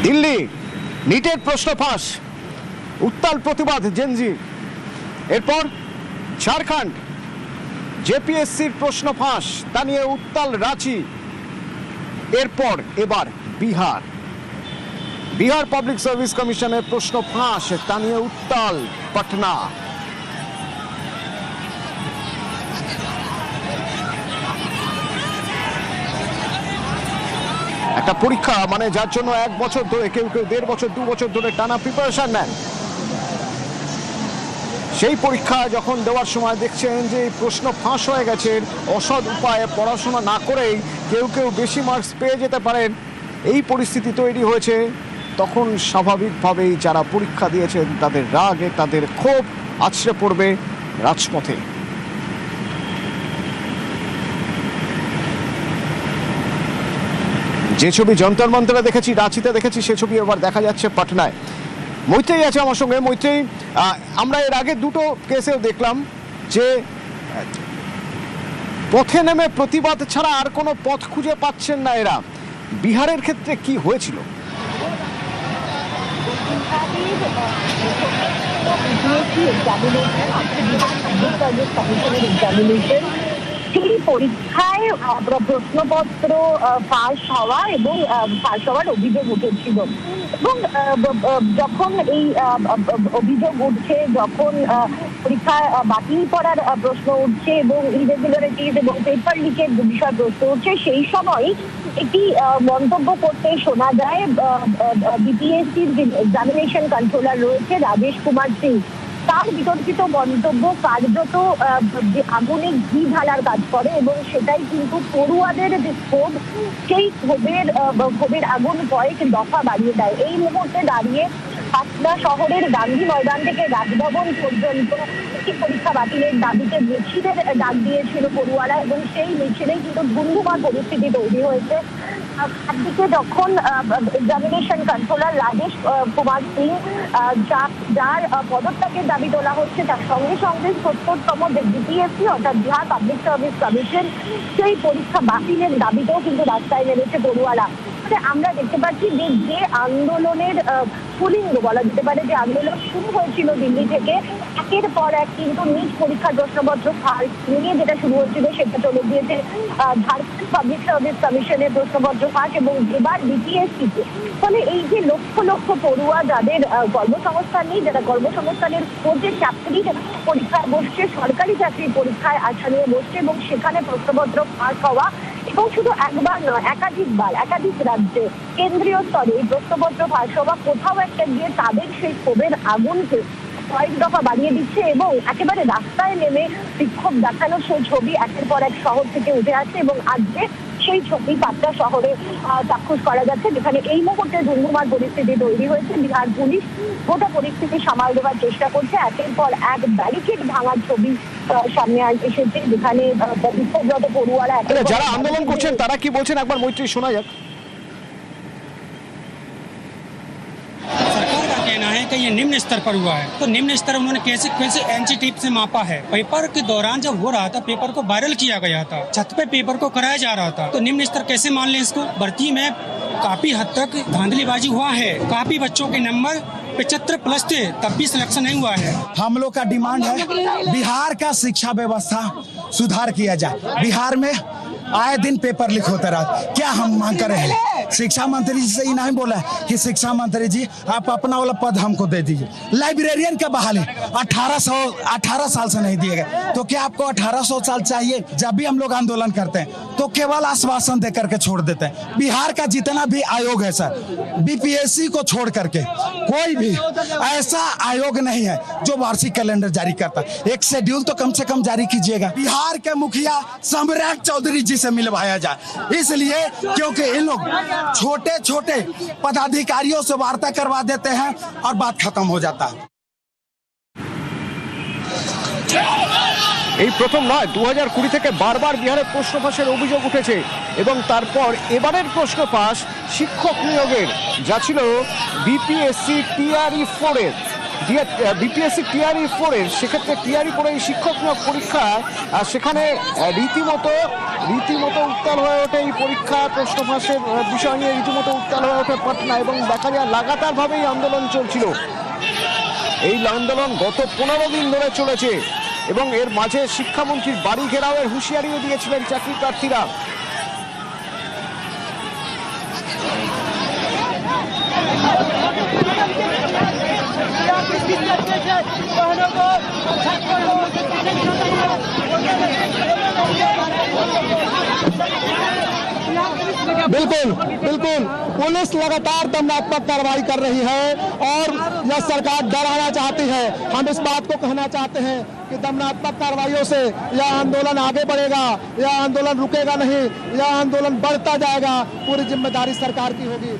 দিল্লি নিটের প্রশ্ন ফাঁস, উত্তাল প্রতিবাদ জেনজি। এরপর ঝাড়খণ্ড জেপিএসসির প্রশ্ন ফাঁস, তা নিয়ে উত্তাল রাঁচি। এরপর এবার বিহার পাবলিক সার্ভিস কমিশনের প্রশ্ন ফাঁস, তা নিয়ে উত্তাল পাটনা। একটা পরীক্ষা মানে যার জন্য 1 বছর ধরে, কেউ 1.5 বছর 2 বছর ধরে টানা প্রিপারেশন নেন, সেই পরীক্ষা যখন দেওয়ার সময় দেখছেন যে প্রশ্ন ফাঁস হয়ে গেছে, অসৎ উপায়ে পড়াশোনা না করেই কেউ বেশি মার্কস পেয়ে যেতে পারেন, এই পরিস্থিতি তৈরি হয়েছে। তখন স্বাভাবিকভাবেই যারা পরীক্ষা দিয়েছেন তাদের রাগে, তাদের ক্ষোভ আছড়ে পড়বে রাজপথে। যে ছবি যন্তর মন্তরে দেখেছি, রাঁচিতে দেখেছি, সে ছবি এবার দেখা যাচ্ছে পাটনায়। মৈত্রেয়ী আছে আমার সঙ্গে। মৈত্রেয়ী, আমরা এর আগে দুটো কেসেও দেখলাম যে পথে নেমে প্রতিবাদ ছাড়া আর কোনো পথ খুঁজে পাচ্ছেন না এরা। বিহারের ক্ষেত্রে কি হয়েছিল? সেই পরীক্ষায় প্রশ্নপত্র ফাঁস হওয়া এবং ফাঁস হওয়ার অভিযোগ উঠেছিল, এবং যখন এই অভিযোগ উঠছে, যখন পরীক্ষা বাতিল করার প্রশ্ন উঠছে এবং ইরেগুলারিটিজ এবং পেপার লিকের বিষয় প্রশ্ন উঠছে, সেই সময় একটি মন্তব্য করতে শোনা যায় বিপিএসসির যে এক্সামিনেশন কন্ট্রোলার রয়েছে রাজেশ কুমার সিং। তার বিতর্কিত মন্তব্য কার্যত যে আগুনে ঘি ঢালার কাজ করে, এবং সেটাই কিন্তু পড়ুয়াদের যে ক্ষোভ, সেই ক্ষোভের আগুন কয়েক দফা বাড়িয়ে দেয়। এই মুহূর্তে দাঁড়িয়ে পাটনা শহরের গান্ধী ময়দান থেকে রাজভবন পর্যন্ত একটি পরীক্ষা বাতিলের দাবিতে মিছিলের ডাক দিয়েছিল পড়ুয়ারা, এবং সেই মিছিলেই কিন্তু ধুন্ধুমার পরিস্থিতি তৈরি হয়েছে। একদিকে যখন এক্সামিনেশন কন্ট্রোলার রাজেশ কুমার সিং, যার পদত্যাগের দাবি তোলা হচ্ছে, তার সঙ্গে সঙ্গে 70তম যে বিপিএসসি অর্থাৎ বিহার পাবলিক সার্ভিস কমিশন, সেই পরীক্ষা বাতিলের দাবিতেও কিন্তু রাস্তায় নেমেছে পড়ুয়ারা। আমরা দেখতে পাচ্ছি যে আন্দোলনের স্ফুলিঙ্গ বলা যেতে পারে, যে আন্দোলন শুরু হয়েছিল দিল্লি থেকে, একের পর এক কিন্তু নিজ পরীক্ষার প্রশ্নপত্র ফাঁস নিয়ে যেটা শুরু হচ্ছিল সেটা চলে গিয়েছে ঝাড়খণ্ড পাবলিক সার্ভিস কমিশনের প্রশ্নপত্র ফাঁস এবং এবার বিপিএসসিতে। ফলে এই যে লক্ষ লক্ষ পড়ুয়া যাদের কর্মসংস্থান নেই, যারা কর্মসংস্থানের খোঁজে চাকরির পরীক্ষায় বসছে, সরকারি চাকরির পরীক্ষায় আশা নিয়ে বসছে, এবং সেখানে প্রশ্নপত্র ফাঁস হওয়া, এবং শুধু একবার নয়, একাধিকবার একাধিক রাজ্যে কেন্দ্রীয় স্তরে এই প্রশ্নপত্র ফাঁস হওয়া কোথাও একটা গিয়ে তাদের সেই ক্ষোভের আগুনকে কয়েক দফা বাড়িয়ে দিচ্ছে, এবং একেবারে রাস্তায় নেমে বিক্ষোভ দেখানোর সেই ছবি একের পর এক শহর থেকে উঠে আসছে। এবং আজকে সেই ছবি পাটনা শহরে চাক্ষুষ করা যাচ্ছে, যেখানে এই মুহূর্তে ধুন্ধুমার পরিস্থিতি তৈরি হয়েছে। বিহার পুলিশ গোটা পরিস্থিতি সামাল দেওয়ার চেষ্টা করছে। একের পর এক ব্যারিকেড ভাঙার ছবি সামনে এসেছে, যেখানে বিক্ষোভরত পড়ুয়ারা যারা আন্দোলন করছেন তারা কি বলছেন একবার মৈত্রী শোনা যাক। कहना है कि ये निम्न स्तर पर हुआ है, तो निम्न स्तर उन्होंने कैसे एंची टिप से मापा है। पेपर के दौरान जब हो रहा था, पेपर को वायरल किया गया था, छत पे पेपर को कराया जा रहा था, तो निम्न स्तर कैसे मान लें इसको। भर्ती में काफी हद तक धांधलीबाजी हुआ है, काफी बच्चों के नंबर 75+ थे, तब भी सिलेक्शन नहीं हुआ है। हम लोग का डिमांड है बिहार का शिक्षा व्यवस्था सुधार किया जाए। बिहार में आए दिन पेपर लीक होता रहा, क्या हम मांग कर रहे हैं? शिक्षा मंत्री जी से ही नहीं बोला कि शिक्षा मंत्री जी आप अपना वाला पद हमको दे दीजिए। लाइब्रेरियन का बहाल है 18 साल से नहीं दिए गए, तो क्या आपको 1800 साल चाहिए? जब भी हम लोग आंदोलन करते हैं तो केवल आश्वासन दे करके छोड़ देते हैं। बिहार का जितना भी आयोग है सर, बीपीएससी को छोड़ करके कोई भी ऐसा आयोग नहीं है जो वार्षिक कैलेंडर जारी करता। एक शेड्यूल तो कम से कम जारी कीजिएगा। बिहार के मुखिया सम्राट चौधरी जी से मिलवाया जाए, इसलिए क्योंकि इन लोग छोटे छोटे पदाधिकारियों से वार्ता करवा देते हैं और बात खत्म हो जाता है। এই প্রথম নয়, 2020 থেকে বারবার বিহারে প্রশ্ন ফাঁসের অভিযোগ উঠেছে, এবং তারপর এবারের প্রশ্ন ফাঁস শিক্ষক নিয়োগের, যা ছিল বিপিএসসি TRE 4-এর। বিপিএসসি টিআরই 4 এর, সেক্ষেত্রে টিআরই 4 এই শিক্ষক নিয়োগ পরীক্ষা সেখানে রীতিমতো উত্তাল হয়ে ওঠে এই পরীক্ষা প্রশ্ন ফাঁসের বিষয় নিয়ে রীতিমতো উত্তাল হয়ে ওঠে পাটনা, এবং দেখা যায় লাগাতারভাবেই আন্দোলন চলছিল। এই আন্দোলন গত 15 দিন ধরে চলেছে এবং এর মাঝে শিক্ষামন্ত্রীর বাড়ি ঘেরাওয়ের হুঁশিয়ারিও দিয়েছিলেন চাকরি প্রার্থীরা। बिल्कुल बिल्कुल, पुलिस लगातार दंडात्मक कार्रवाई कर रही है और यह सरकार डराना चाहती है। हम इस बात को कहना चाहते हैं कि दंडात्मक कार्रवाइयों से यह आंदोलन आगे बढ़ेगा, यह आंदोलन रुकेगा नहीं, यह आंदोलन बढ़ता जाएगा। पूरी जिम्मेदारी सरकार की होगी।